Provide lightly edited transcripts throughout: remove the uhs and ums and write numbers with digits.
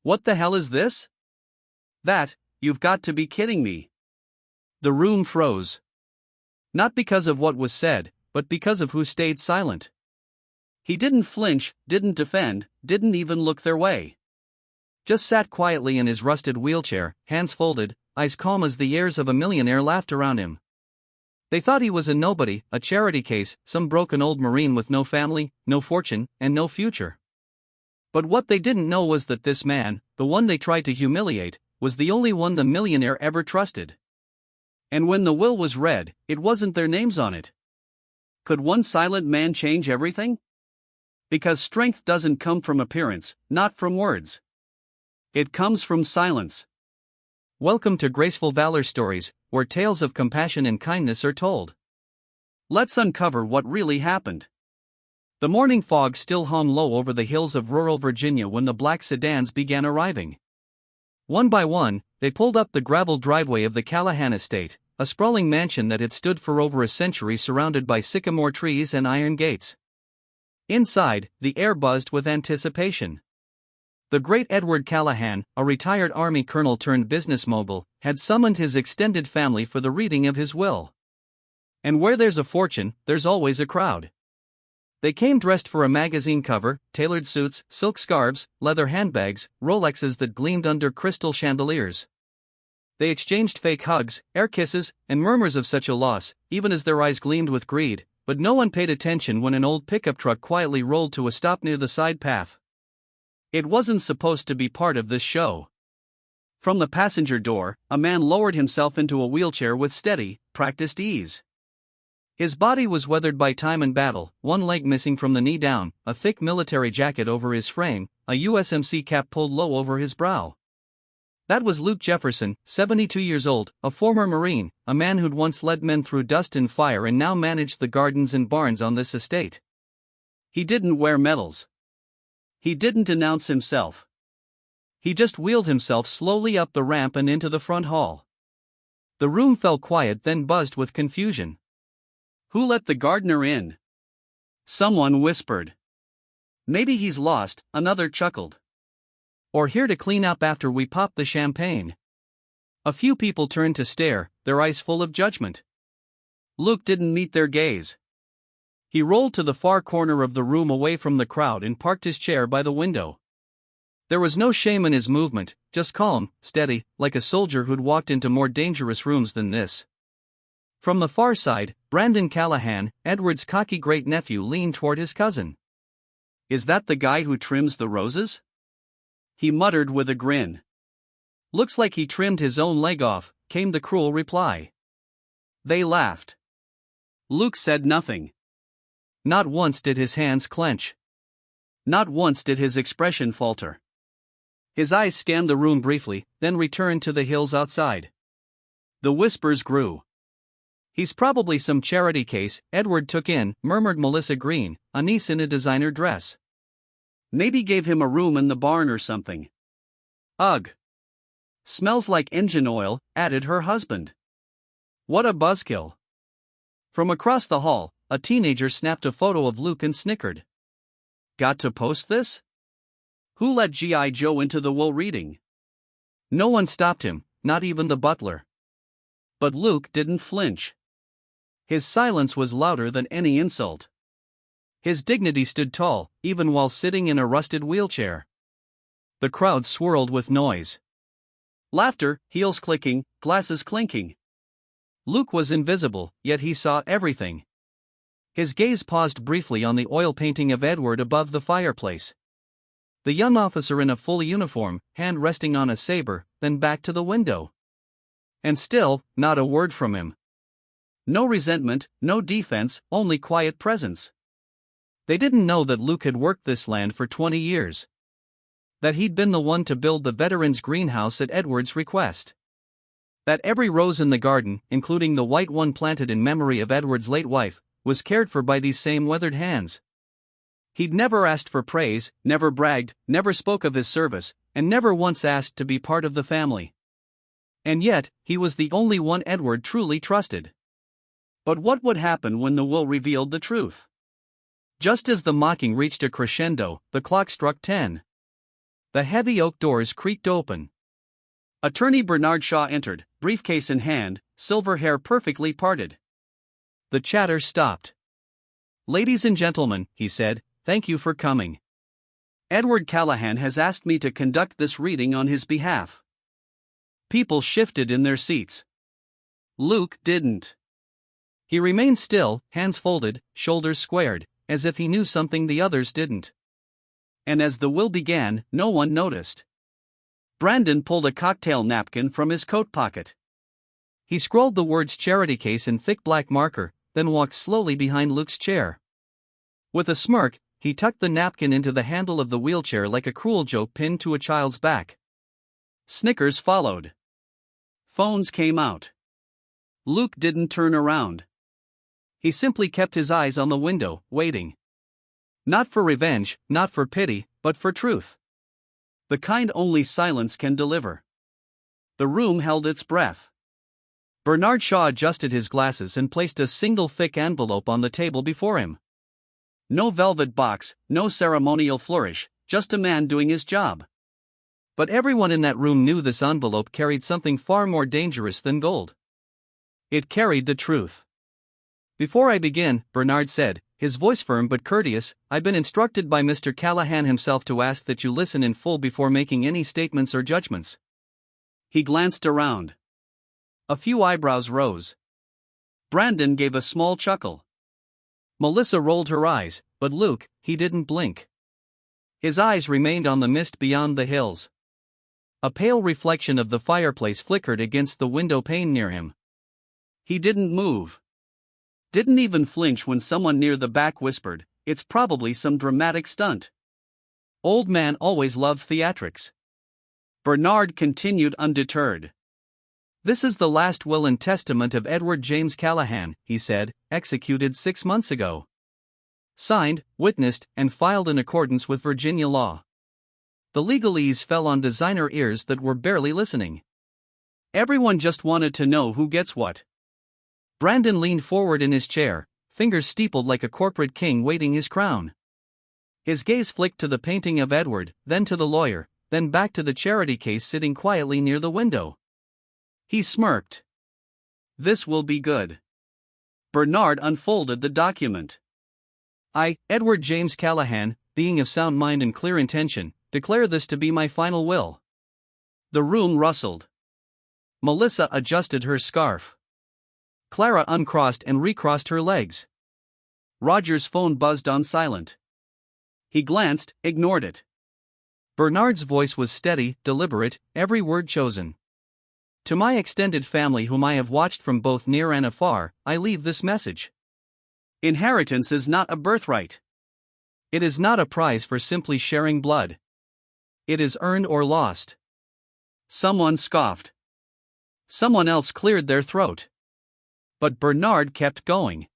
What the hell is this? You've got to be kidding me. The room froze. Not because of what was said, but because of who stayed silent. He didn't flinch, didn't defend, didn't even look their way. Just sat quietly in his rusted wheelchair, hands folded, eyes calm as the heirs of a millionaire laughed around him. They thought he was a nobody, a charity case, some broken old Marine with no family, no fortune, and no future. But what they didn't know was that this man, the one they tried to humiliate, was the only one the millionaire ever trusted. And when the will was read, it wasn't their names on it. Could one silent man change everything? Because strength doesn't come from appearance, not from words. It comes from silence. Welcome to Graceful Valor Stories, where tales of compassion and kindness are told. Let's uncover what really happened. The morning fog still hung low over the hills of rural Virginia when the black sedans began arriving. One by one, they pulled up the gravel driveway of the Callahan estate, a sprawling mansion that had stood for over a century surrounded by sycamore trees and iron gates. Inside, the air buzzed with anticipation. The great Edward Callahan, a retired Army colonel turned business mogul, had summoned his extended family for the reading of his will. And where there's a fortune, there's always a crowd. They came dressed for a magazine cover, tailored suits, silk scarves, leather handbags, Rolexes that gleamed under crystal chandeliers. They exchanged fake hugs, air kisses, and murmurs of such a loss, even as their eyes gleamed with greed, but no one paid attention when an old pickup truck quietly rolled to a stop near the side path. It wasn't supposed to be part of this show. From the passenger door, a man lowered himself into a wheelchair with steady, practiced ease. His body was weathered by time and battle, one leg missing from the knee down, a thick military jacket over his frame, a USMC cap pulled low over his brow. That was Luke Jefferson, 72 years old, a former Marine, a man who'd once led men through dust and fire and now managed the gardens and barns on this estate. He didn't wear medals. He didn't announce himself. He just wheeled himself slowly up the ramp and into the front hall. The room fell quiet, then buzzed with confusion. Who let the gardener in? Someone whispered. Maybe he's lost, another chuckled. Or here to clean up after we pop the champagne. A few people turned to stare, their eyes full of judgment. Luke didn't meet their gaze. He rolled to the far corner of the room away from the crowd and parked his chair by the window. There was no shame in his movement, just calm, steady, like a soldier who'd walked into more dangerous rooms than this. From the far side, Brandon Callahan, Edward's cocky great-nephew, leaned toward his cousin. Is that the guy who trims the roses? He muttered with a grin. Looks like he trimmed his own leg off, came the cruel reply. They laughed. Luke said nothing. Not once did his hands clench. Not once did his expression falter. His eyes scanned the room briefly, then returned to the hills outside. The whispers grew. He's probably some charity case, Edward took in, murmured Melissa Green, a niece in a designer dress. Maybe gave him a room in the barn or something. Ugh. Smells like engine oil, added her husband. What a buzzkill. From across the hall, a teenager snapped a photo of Luke and snickered. Got to post this? Who let G.I. Joe into the will reading? No one stopped him, not even the butler. But Luke didn't flinch. His silence was louder than any insult. His dignity stood tall, even while sitting in a rusted wheelchair. The crowd swirled with noise. Laughter, heels clicking, glasses clinking. Luke was invisible, yet he saw everything. His gaze paused briefly on the oil painting of Edward above the fireplace. The young officer in a full uniform, hand resting on a saber, then back to the window. And still, not a word from him. No resentment, no defense, only quiet presence. They didn't know that Luke had worked this land for 20 years. That he'd been the one to build the veterans' greenhouse at Edward's request. That every rose in the garden, including the white one planted in memory of Edward's late wife, was cared for by these same weathered hands. He'd never asked for praise, never bragged, never spoke of his service, and never once asked to be part of the family. And yet, he was the only one Edward truly trusted. But what would happen when the will revealed the truth? Just as the mocking reached a crescendo, the clock struck 10. The heavy oak doors creaked open. Attorney Bernard Shaw entered, briefcase in hand, silver hair perfectly parted. The chatter stopped. "Ladies and gentlemen," he said, "thank you for coming. Edward Callahan has asked me to conduct this reading on his behalf." People shifted in their seats. Luke didn't. He remained still, hands folded, shoulders squared, as if he knew something the others didn't. And as the will began, no one noticed. Brandon pulled a cocktail napkin from his coat pocket. He scrawled the words charity case in thick black marker, then walked slowly behind Luke's chair. With a smirk, he tucked the napkin into the handle of the wheelchair like a cruel joke pinned to a child's back. Snickers followed. Phones came out. Luke didn't turn around. He simply kept his eyes on the window, waiting. Not for revenge, not for pity, but for truth. The kind only silence can deliver. The room held its breath. Bernard Shaw adjusted his glasses and placed a single thick envelope on the table before him. No velvet box, no ceremonial flourish, just a man doing his job. But everyone in that room knew this envelope carried something far more dangerous than gold. It carried the truth. "Before I begin," Bernard said, his voice firm but courteous, "I've been instructed by Mr. Callahan himself to ask that you listen in full before making any statements or judgments." He glanced around. A few eyebrows rose. Brandon gave a small chuckle. Melissa rolled her eyes, but Luke, he didn't blink. His eyes remained on the mist beyond the hills. A pale reflection of the fireplace flickered against the window pane near him. He didn't move. Didn't even flinch when someone near the back whispered, "It's probably some dramatic stunt." Old man always loved theatrics. Bernard continued undeterred. "This is the last will and testament of Edward James Callahan," he said, "executed 6 months ago. Signed, witnessed, and filed in accordance with Virginia law." The legalese fell on designer ears that were barely listening. Everyone just wanted to know who gets what. Brandon leaned forward in his chair, fingers steepled like a corporate king waiting his crown. His gaze flicked to the painting of Edward, then to the lawyer, then back to the charity case sitting quietly near the window. He smirked. "This will be good." Bernard unfolded the document. "I, Edward James Callahan, being of sound mind and clear intention, declare this to be my final will." The room rustled. Melissa adjusted her scarf. Clara uncrossed and recrossed her legs. Roger's phone buzzed on silent. He glanced, ignored it. Bernard's voice was steady, deliberate, every word chosen. "To my extended family whom I have watched from both near and afar, I leave this message. Inheritance is not a birthright. It is not a prize for simply sharing blood. It is earned or lost." Someone scoffed. Someone else cleared their throat. But Bernard kept going.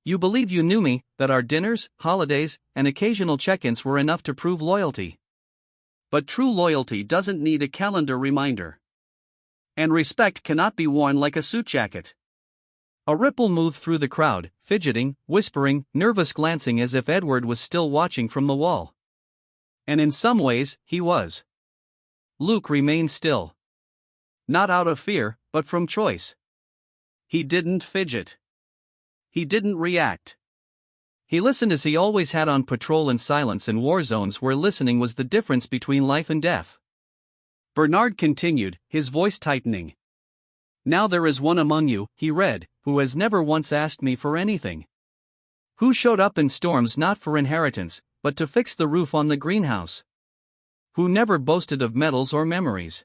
"You believe you knew me, that our dinners, holidays, and occasional check-ins were enough to prove loyalty. But true loyalty doesn't need a calendar reminder. And respect cannot be worn like a suit jacket." A ripple moved through the crowd, fidgeting, whispering, nervous glancing as if Edward was still watching from the wall. And in some ways, he was. Luke remained still. Not out of fear, but from choice. He didn't fidget. He didn't react. He listened as he always had on patrol in silence in war zones where listening was the difference between life and death. Bernard continued, his voice tightening. "Now there is one among you," he read, "who has never once asked me for anything. Who showed up in storms not for inheritance, but to fix the roof on the greenhouse. Who never boasted of medals or memories.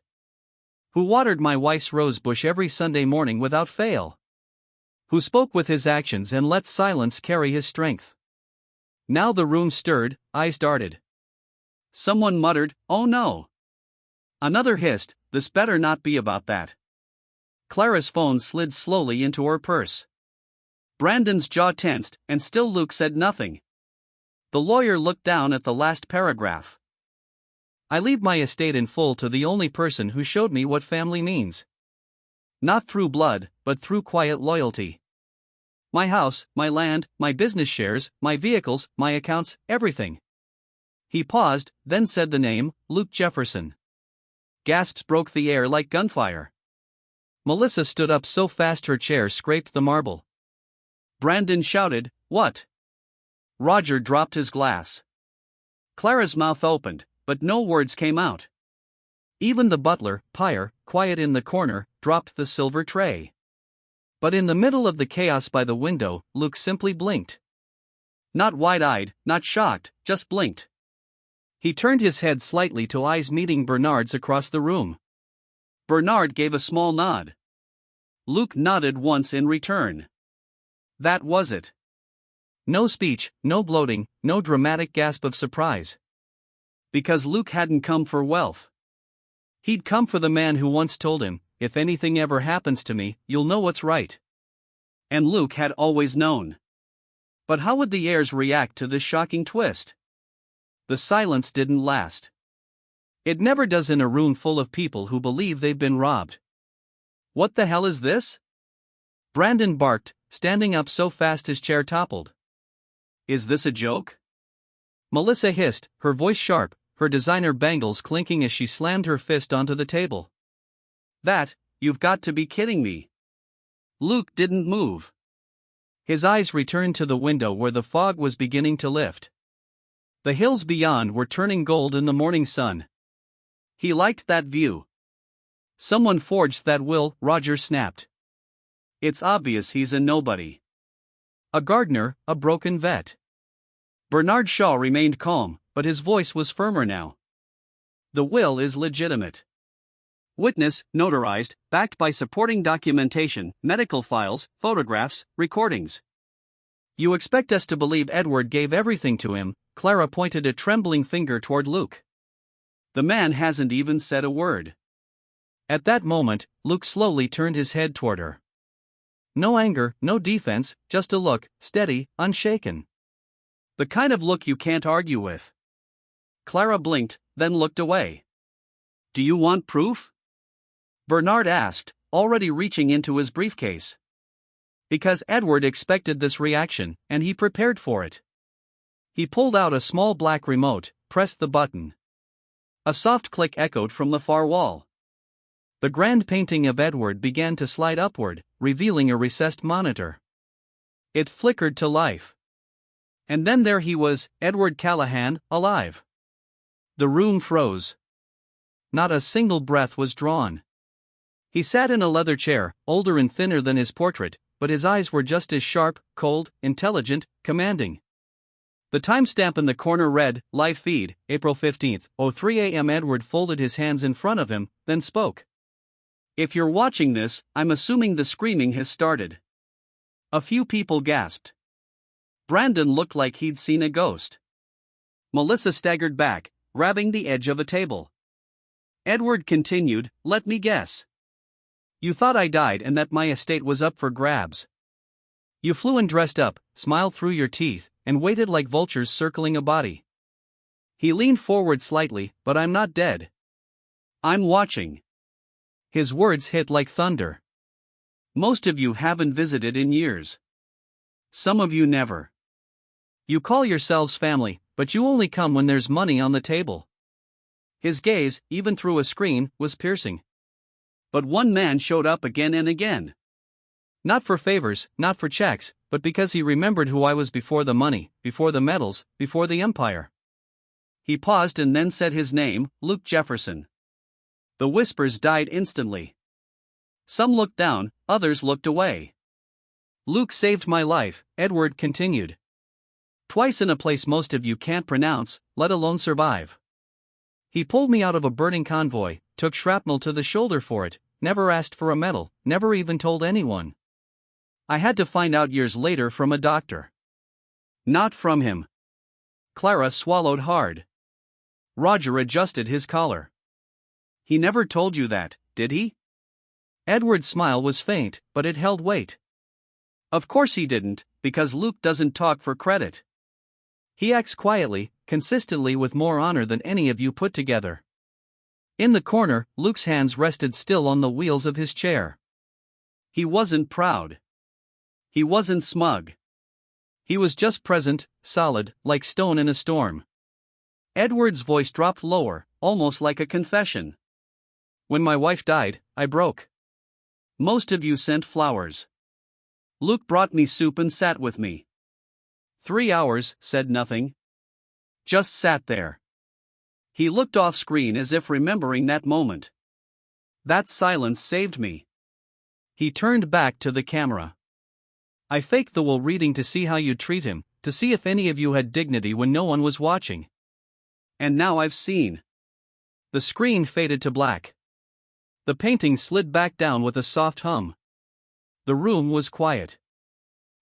Who watered my wife's rose bush every Sunday morning without fail. Who spoke with his actions and let silence carry his strength." Now the room stirred, eyes darted. Someone muttered, "Oh no." Another hissed, "This better not be about that." Clara's phone slid slowly into her purse. Brandon's jaw tensed, and still Luke said nothing. The lawyer looked down at the last paragraph. "I leave my estate in full to the only person who showed me what family means. Not through blood, but through quiet loyalty. My house, my land, my business shares, my vehicles, my accounts, everything." He paused, then said the name, Luke Jefferson. Gasps broke the air like gunfire. Melissa stood up so fast her chair scraped the marble. Brandon shouted, "What?" Roger dropped his glass. Clara's mouth opened, but no words came out. Even the butler, Pyre, quiet in the corner, dropped the silver tray. But in the middle of the chaos by the window, Luke simply blinked. Not wide-eyed, not shocked, just blinked. He turned his head slightly to eyes meeting Bernard's across the room. Bernard gave a small nod. Luke nodded once in return. That was it. No speech, no gloating, no dramatic gasp of surprise. Because Luke hadn't come for wealth. He'd come for the man who once told him, "If anything ever happens to me, you'll know what's right." And Luke had always known. But how would the heirs react to this shocking twist? The silence didn't last. It never does in a room full of people who believe they've been robbed. "What the hell is this?" Brandon barked, standing up so fast his chair toppled. "Is this a joke?" Melissa hissed, her voice sharp, her designer bangles clinking as she slammed her fist onto the table. You've got to be kidding me." Luke didn't move. His eyes returned to the window where the fog was beginning to lift. The hills beyond were turning gold in the morning sun. He liked that view. "Someone forged that will," Roger snapped. "It's obvious he's a nobody. A gardener, a broken vet." Bernard Shaw remained calm, but his voice was firmer now. "The will is legitimate. Witness, notarized, backed by supporting documentation, medical files, photographs, recordings. You expect us to believe Edward gave everything to him?" Clara pointed a trembling finger toward Luke. "The man hasn't even said a word." At that moment, Luke slowly turned his head toward her. No anger, no defense, just a look, steady, unshaken. The kind of look you can't argue with. Clara blinked, then looked away. "Do you want proof?" Bernard asked, already reaching into his briefcase. Because Edward expected this reaction, and he prepared for it. He pulled out a small black remote, pressed the button. A soft click echoed from the far wall. The grand painting of Edward began to slide upward, revealing a recessed monitor. It flickered to life. And then there he was, Edward Callahan, alive. The room froze. Not a single breath was drawn. He sat in a leather chair, older and thinner than his portrait, but his eyes were just as sharp, cold, intelligent, commanding. The timestamp in the corner read, "Live feed, April 15th, 03 a.m. Edward folded his hands in front of him, then spoke. "If you're watching this, I'm assuming the screaming has started." A few people gasped. Brandon looked like he'd seen a ghost. Melissa staggered back, grabbing the edge of a table. Edward continued, "Let me guess. You thought I died and that my estate was up for grabs. You flew and dressed up, smiled through your teeth, and waited like vultures circling a body." He leaned forward slightly, "But I'm not dead. I'm watching." His words hit like thunder. "Most of you haven't visited in years. Some of you never. You call yourselves family, but you only come when there's money on the table." His gaze, even through a screen, was piercing. "But one man showed up again and again. Not for favors, not for checks, but because he remembered who I was before the money, before the medals, before the empire." He paused and then said his name, Luke Jefferson. The whispers died instantly. Some looked down, others looked away. "Luke saved my life," Edward continued. "Twice in a place most of you can't pronounce, let alone survive. He pulled me out of a burning convoy, took shrapnel to the shoulder for it, never asked for a medal, never even told anyone. I had to find out years later from a doctor. Not from him." Clara swallowed hard. Roger adjusted his collar. "He never told you that, did he?" Edward's smile was faint, but it held weight. "Of course he didn't, because Luke doesn't talk for credit. He acts quietly, consistently with more honor than any of you put together." In the corner, Luke's hands rested still on the wheels of his chair. He wasn't proud. He wasn't smug. He was just present, solid, like stone in a storm. Edward's voice dropped lower, almost like a confession. When my wife died, I broke. Most of you sent flowers. Luke brought me soup and sat with me. 3 hours, said nothing. Just sat there. He looked off screen as if remembering that moment. That silence saved me. He turned back to the camera. I faked the will reading to see how you'd treat him, to see if any of you had dignity when no one was watching. And now I've seen. The screen faded to black. The painting slid back down with a soft hum. The room was quiet.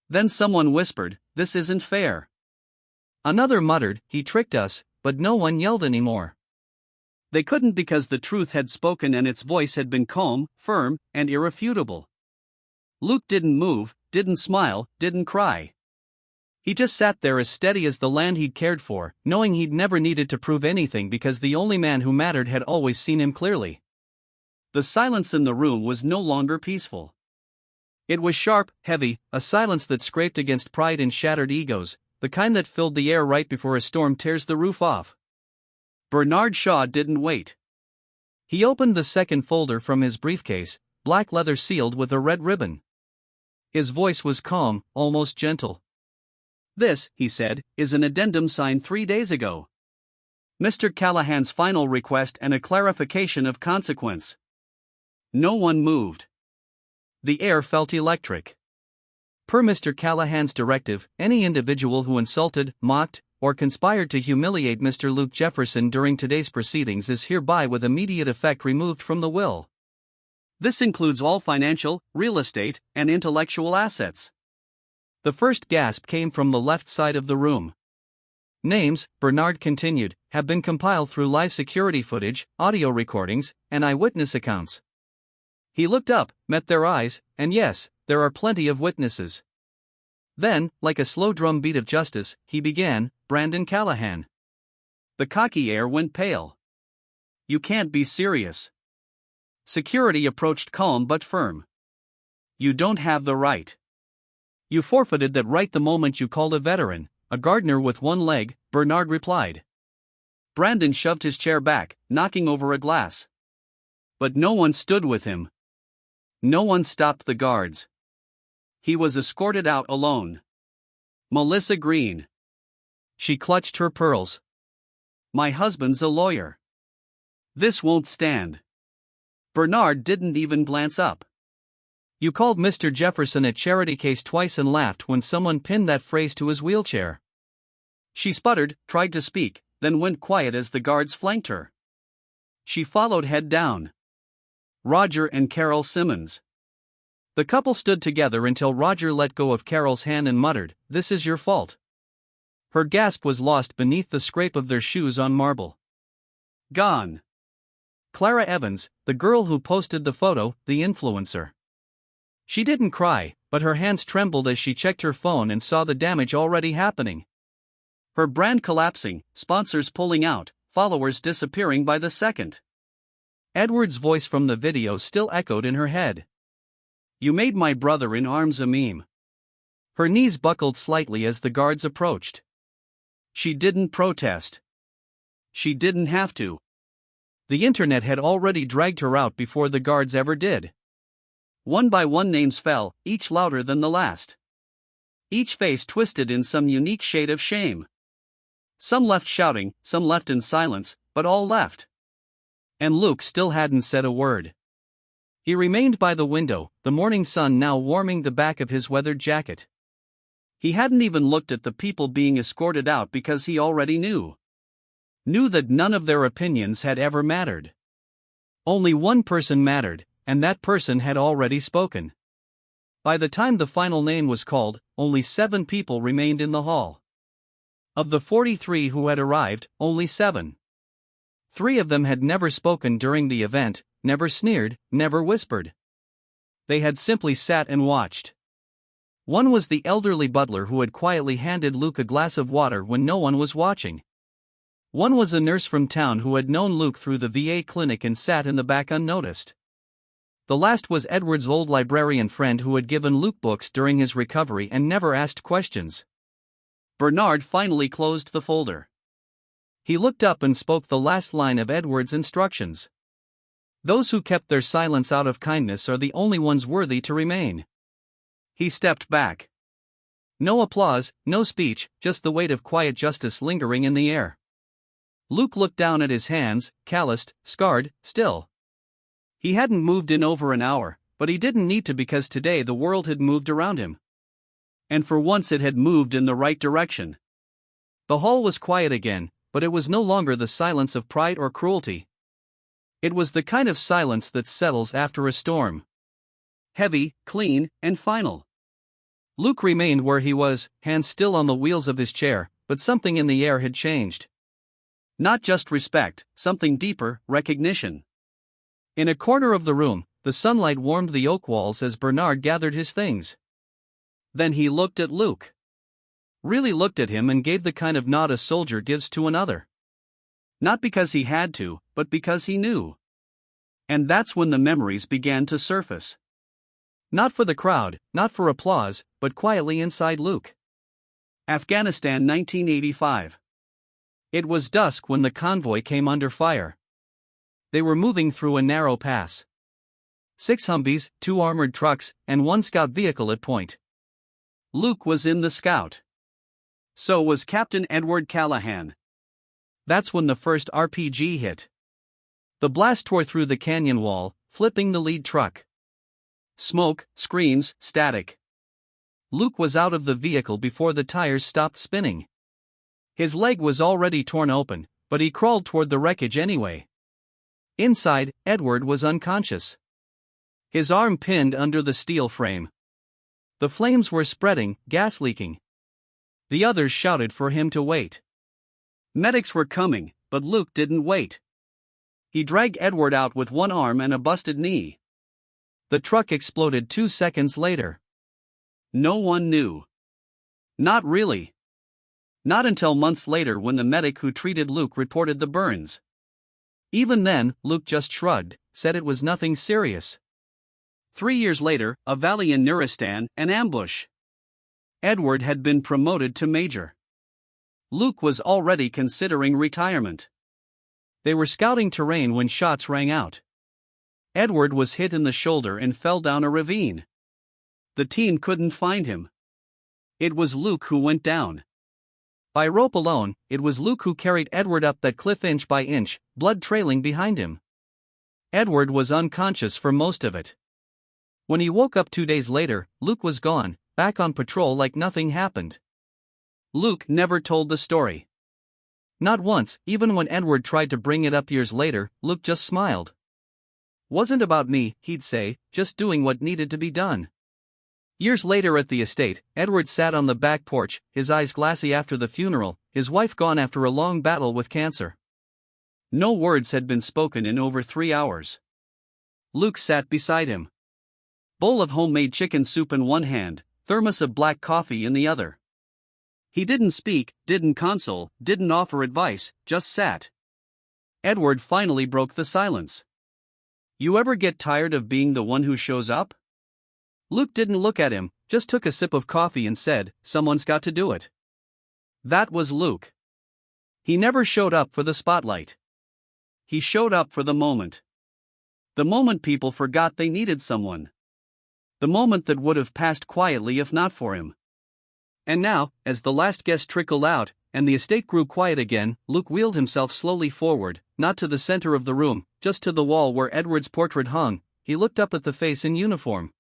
Then someone whispered, "This isn't fair." Another muttered, "He tricked us," but no one yelled anymore. They couldn't because the truth had spoken and its voice had been calm, firm, and irrefutable. Luke didn't move, didn't smile, didn't cry. He just sat there as steady as the land he'd cared for, knowing he'd never needed to prove anything because the only man who mattered had always seen him clearly. The silence in the room was no longer peaceful. It was sharp, heavy, a silence that scraped against pride and shattered egos, the kind that filled the air right before a storm tears the roof off. Bernard Shaw didn't wait. He opened the second folder from his briefcase, black leather sealed with a red ribbon. His voice was calm, almost gentle. "This," he said, "is an addendum signed 3 days ago. Mr. Callahan's final request and a clarification of consequence." No one moved. The air felt electric. Per Mr. Callahan's directive, any individual who insulted, mocked, or conspired to humiliate Mr. Luke Jefferson during today's proceedings is hereby with immediate effect removed from the will. This includes all financial, real estate, and intellectual assets. The first gasp came from the left side of the room. Names, Bernard continued, have been compiled through live security footage, audio recordings, and eyewitness accounts. He looked up, met their eyes, and yes, there are plenty of witnesses. Then, like a slow drum beat of justice, he began, "Brandon Callahan." The cocky heir went pale. "You can't be serious." Security approached calm but firm. "You don't have the right. You forfeited that right the moment you called a veteran, a gardener with one leg," Bernard replied. Brandon shoved his chair back, knocking over a glass. But no one stood with him. No one stopped the guards. He was escorted out alone. Melissa Green. She clutched her pearls. "My husband's a lawyer. This won't stand." Bernard didn't even glance up. "You called Mr. Jefferson a charity case twice and laughed when someone pinned that phrase to his wheelchair." She sputtered, tried to speak, then went quiet as the guards flanked her. She followed head down. Roger and Carol Simmons. The couple stood together until Roger let go of Carol's hand and muttered, "This is your fault." Her gasp was lost beneath the scrape of their shoes on marble. Gone. Clara Evans, the girl who posted the photo, the influencer. She didn't cry, but her hands trembled as she checked her phone and saw the damage already happening. Her brand collapsing, sponsors pulling out, followers disappearing by the second. Edward's voice from the video still echoed in her head. "You made my brother in arms a meme." Her knees buckled slightly as the guards approached. She didn't protest. She didn't have to. The internet had already dragged her out before the guards ever did. One by one names fell, each louder than the last. Each face twisted in some unique shade of shame. Some left shouting, some left in silence, but all left. And Luke still hadn't said a word. He remained by the window, the morning sun now warming the back of his weathered jacket. He hadn't even looked at the people being escorted out because he already knew. Knew that none of their opinions had ever mattered. Only one person mattered, and that person had already spoken. By the time the final name was called, only 7 people remained in the hall. Of the 43 who had arrived, only 7. 3 of them had never spoken during the event, never sneered, never whispered. They had simply sat and watched. One was the elderly butler who had quietly handed Luke a glass of water when no one was watching. One was a nurse from town who had known Luke through the VA clinic and sat in the back unnoticed. The last was Edward's old librarian friend who had given Luke books during his recovery and never asked questions. Bernard finally closed the folder. He looked up and spoke the last line of Edward's instructions. Those who kept their silence out of kindness are the only ones worthy to remain. He stepped back. No applause, no speech, just the weight of quiet justice lingering in the air. Luke looked down at his hands, calloused, scarred, still. He hadn't moved in over an hour, but he didn't need to because today the world had moved around him. And for once it had moved in the right direction. The hall was quiet again, but it was no longer the silence of pride or cruelty. It was the kind of silence that settles after a storm. Heavy, clean, and final. Luke remained where he was, hands still on the wheels of his chair, but something in the air had changed. Not just respect, something deeper, recognition. In a corner of the room, the sunlight warmed the oak walls as Bernard gathered his things. Then he looked at Luke. Really looked at him and gave the kind of nod a soldier gives to another. Not because he had to, but because he knew. And that's when the memories began to surface. Not for the crowd, not for applause, but quietly inside Luke. Afghanistan 1985. It was dusk when the convoy came under fire. They were moving through a narrow pass. 6 Humvees, 2 armored trucks, and 1 scout vehicle at point. Luke was in the scout. So was Captain Edward Callahan. That's when the first RPG hit. The blast tore through the canyon wall, flipping the lead truck. Smoke, screams, static. Luke was out of the vehicle before the tires stopped spinning. His leg was already torn open, but he crawled toward the wreckage anyway. Inside, Edward was unconscious. His arm pinned under the steel frame. The flames were spreading, gas leaking. The others shouted for him to wait. Medics were coming, but Luke didn't wait. He dragged Edward out with one arm and a busted knee. The truck exploded 2 seconds later. No one knew. Not really. Not until months later when the medic who treated Luke reported the burns. Even then, Luke just shrugged, said it was nothing serious. 3 years later, a valley in Nuristan, an ambush. Edward had been promoted to major. Luke was already considering retirement. They were scouting terrain when shots rang out. Edward was hit in the shoulder and fell down a ravine. The team couldn't find him. It was Luke who went down. By rope alone, it was Luke who carried Edward up that cliff inch by inch, blood trailing behind him. Edward was unconscious for most of it. When he woke up 2 days later, Luke was gone, back on patrol like nothing happened. Luke never told the story. Not once, even when Edward tried to bring it up years later, Luke just smiled. Wasn't about me, he'd say, just doing what needed to be done. Years later at the estate, Edward sat on the back porch, his eyes glassy after the funeral, his wife gone after a long battle with cancer. No words had been spoken in over 3 hours. Luke sat beside him. Bowl of homemade chicken soup in one hand, thermos of black coffee in the other. He didn't speak, didn't console, didn't offer advice, just sat. Edward finally broke the silence. You ever get tired of being the one who shows up? Luke didn't look at him, just took a sip of coffee and said, someone's got to do it. That was Luke. He never showed up for the spotlight. He showed up for the moment. The moment people forgot they needed someone. The moment that would have passed quietly if not for him. And now, as the last guest trickled out, and the estate grew quiet again, Luke wheeled himself slowly forward, not to the center of the room, just to the wall where Edward's portrait hung. He looked up at the face in uniform.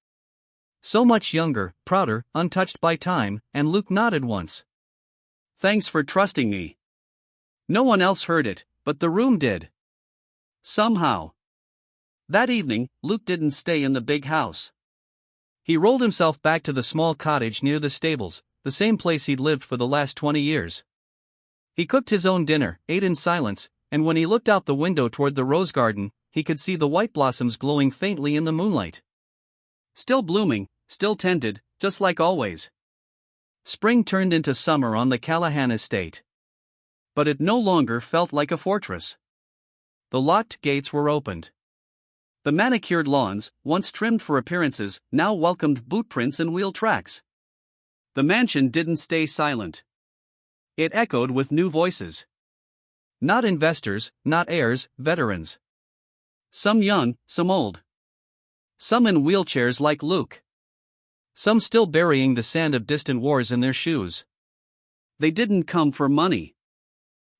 So much younger, prouder, untouched by time, and Luke nodded once. Thanks for trusting me. No one else heard it, but the room did. Somehow. That evening, Luke didn't stay in the big house. He rolled himself back to the small cottage near the stables, the same place he'd lived for the last 20 years. He cooked his own dinner, ate in silence, and when he looked out the window toward the rose garden, he could see the white blossoms glowing faintly in the moonlight. Still blooming, still tended, just like always. Spring turned into summer on the Callahan estate. But it no longer felt like a fortress. The locked gates were opened. The manicured lawns, once trimmed for appearances, now welcomed bootprints and wheel tracks. The mansion didn't stay silent. It echoed with new voices. Not investors, not heirs, veterans. Some young, some old. Some in wheelchairs like Luke. Some still burying the sand of distant wars in their shoes. They didn't come for money.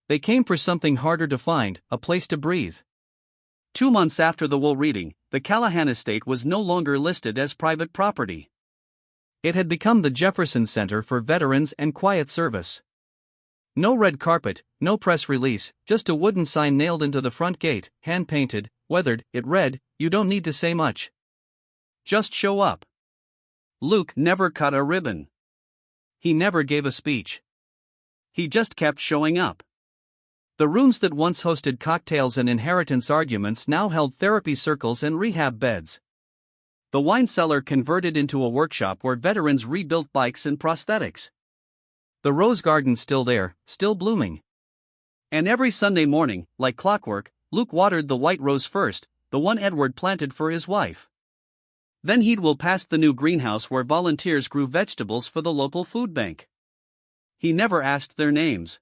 They came for something harder to find, a place to breathe. 2 months after the will reading, the Callahan estate was no longer listed as private property. It had become the Jefferson Center for Veterans and Quiet Service. No red carpet, no press release, just a wooden sign nailed into the front gate, hand-painted, weathered. It read, "You don't need to say much. Just show up." Luke never cut a ribbon. He never gave a speech. He just kept showing up. The rooms that once hosted cocktails and inheritance arguments now held therapy circles and rehab beds. The wine cellar converted into a workshop where veterans rebuilt bikes and prosthetics. The rose garden still there, still blooming. And every Sunday morning, like clockwork, Luke watered the white rose first, the one Edward planted for his wife. Then he'd walk past the new greenhouse where volunteers grew vegetables for the local food bank. He never asked their names.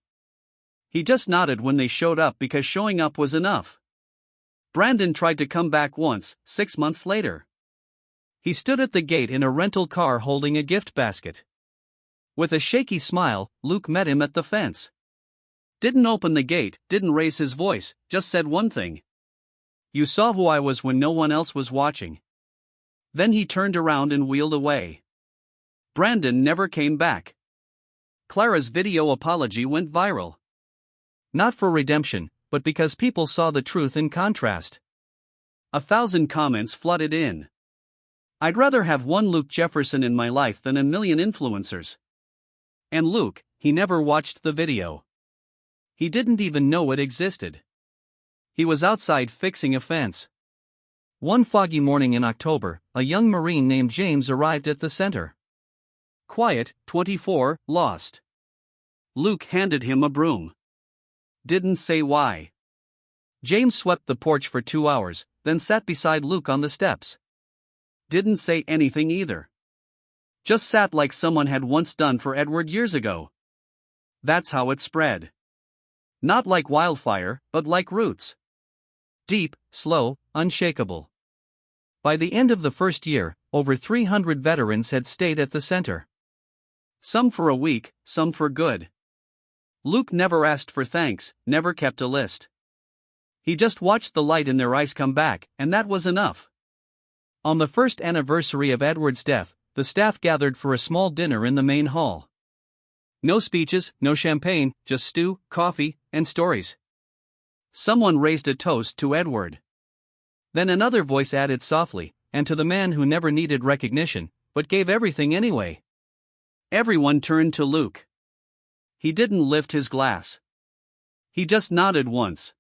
He just nodded when they showed up because showing up was enough. Brandon tried to come back once, 6 months later. He stood at the gate in a rental car holding a gift basket. With a shaky smile, Luke met him at the fence. Didn't open the gate, didn't raise his voice, just said one thing. "You saw who I was when no one else was watching." Then he turned around and wheeled away. Brandon never came back. Clara's video apology went viral. Not for redemption, but because people saw the truth in contrast. 1,000 comments flooded in. "I'd rather have one Luke Jefferson in my life than a million influencers." And Luke, he never watched the video. He didn't even know it existed. He was outside fixing a fence. One foggy morning in October, a young Marine named James arrived at the center. Quiet, 24, lost. Luke handed him a broom. Didn't say why. James swept the porch for 2 hours, then sat beside Luke on the steps. Didn't say anything either. Just sat like someone had once done for Edward years ago. That's how it spread. Not like wildfire, but like roots. Deep, slow, unshakable. By the end of the first year, over 300 veterans had stayed at the center. Some for a week, some for good. Luke never asked for thanks, never kept a list. He just watched the light in their eyes come back, and that was enough. On the first anniversary of Edward's death, the staff gathered for a small dinner in the main hall. No speeches, no champagne, just stew, coffee, and stories. Someone raised a toast to Edward. Then another voice added softly, "And to the man who never needed recognition, but gave everything anyway." Everyone turned to Luke. He didn't lift his glass. He just nodded once.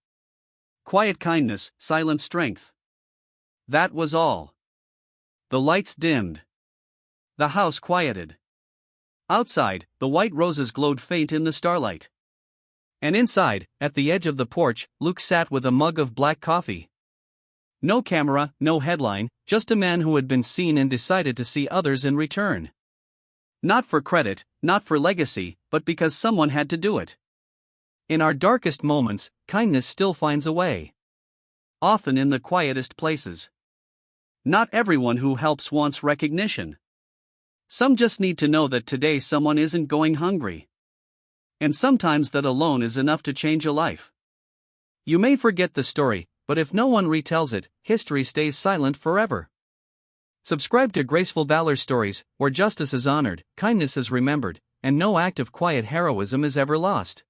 Quiet kindness, silent strength. That was all. The lights dimmed. The house quieted. Outside, the white roses glowed faint in the starlight. And inside, at the edge of the porch, Luke sat with a mug of black coffee. No camera, no headline, just a man who had been seen and decided to see others in return. Not for credit, not for legacy, but because someone had to do it. In our darkest moments, kindness still finds a way. Often in the quietest places. Not everyone who helps wants recognition. Some just need to know that today someone isn't going hungry. And sometimes that alone is enough to change a life. You may forget the story, but if no one retells it, history stays silent forever. Subscribe to Graceful Valor Stories, where justice is honored, kindness is remembered, and no act of quiet heroism is ever lost.